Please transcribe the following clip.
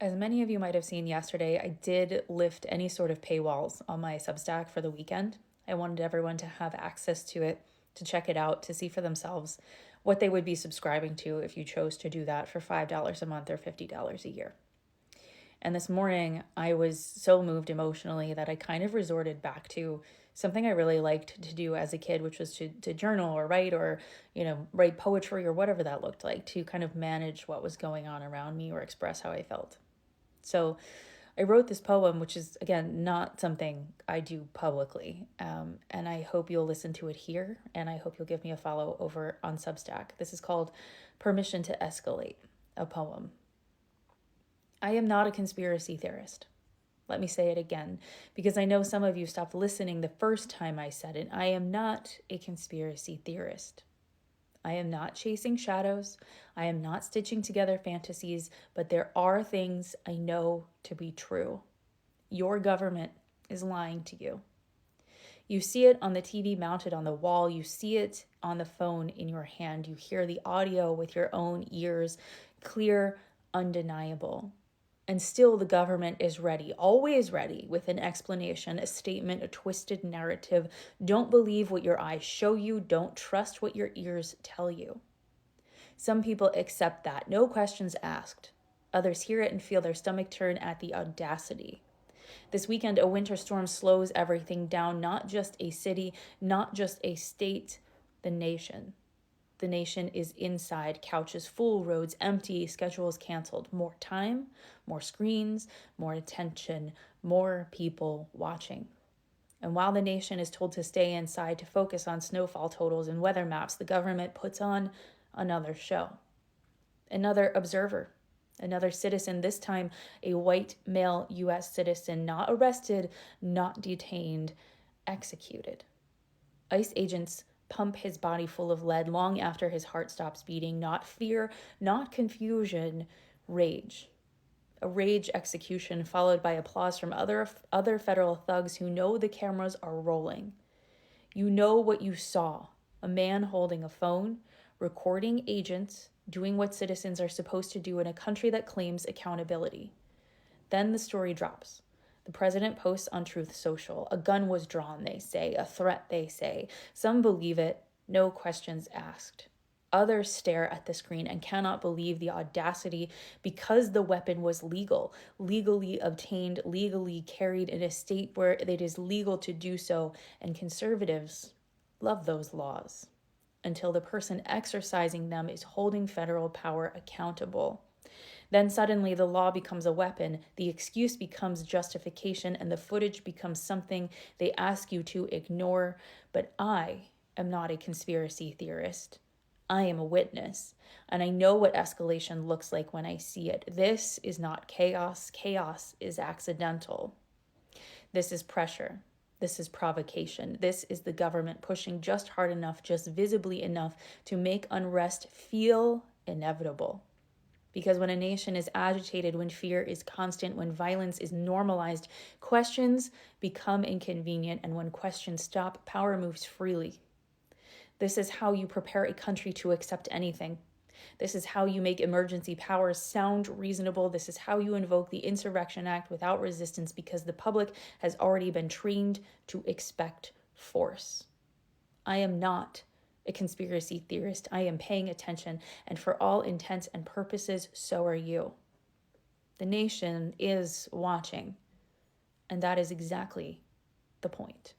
As many of you might have seen yesterday, I did lift any sort of paywalls on my Substack for the weekend. I wanted everyone to have access to it, to check it out, to see for themselves what they would be subscribing to if you chose to do that for $5 a month or $50 a year. And this morning, I was so moved emotionally that I kind of resorted back to something I really liked to do as a kid, which was to journal or write poetry or whatever that looked like, to kind of manage what was going on around me or express how I felt. So I wrote this poem, which is, again, not something I do publicly. And I hope you'll listen to it here. And I hope you'll give me a follow over on Substack. This is called Permission to Escalate, a poem. I am not a conspiracy theorist. Let me say it again, because I know some of you stopped listening the first time I said it. I am not a conspiracy theorist. I am not chasing shadows. I am not stitching together fantasies, but there are things I know to be true. Your government is lying to you. You see it on the TV mounted on the wall. You see it on the phone in your hand. You hear the audio with your own ears, clear, undeniable. And still, the government is ready, always ready, with an explanation, a statement, a twisted narrative. Don't believe what your eyes show you. Don't trust what your ears tell you. Some people accept that, no questions asked. Others hear it and feel their stomach turn at the audacity. This weekend, a winter storm slows everything down, not just a city, not just a state, the nation. The nation is inside, couches full, roads empty, schedules canceled. More time, more screens, more attention, more people watching. And while the nation is told to stay inside to focus on snowfall totals and weather maps, the government puts on another show. Another observer, another citizen, this time a white male U.S. citizen, not arrested, not detained, executed. ICE agents pump his body full of lead long after his heart stops beating. Not fear, not confusion, rage. A rage execution followed by applause from other federal thugs who know the cameras are rolling. You know what you saw: a man holding a phone, recording agents doing what citizens are supposed to do in a country that claims accountability. Then the story drops. The president posts on Truth Social. A gun was drawn, they say. A threat, they say. Some believe it, no questions asked. Others stare at the screen and cannot believe the audacity because the weapon was legal, legally obtained, legally carried in a state where it is legal to do so, and conservatives love those laws until the person exercising them is holding federal power accountable. Then suddenly the law becomes a weapon, the excuse becomes justification, and the footage becomes something they ask you to ignore. But I am not a conspiracy theorist. I am a witness, and I know what escalation looks like when I see it. This is not chaos. Chaos is accidental. This is pressure. This is provocation. This is the government pushing just hard enough, just visibly enough to make unrest feel inevitable. Because when a nation is agitated, when fear is constant, when violence is normalized, questions become inconvenient, and when questions stop, power moves freely. This is how you prepare a country to accept anything. This is how you make emergency powers sound reasonable. This is how you invoke the Insurrection Act without resistance, because the public has already been trained to expect force. I am not a conspiracy theorist. I am paying attention, and for all intents and purposes, so are you. The nation is watching, and that is exactly the point.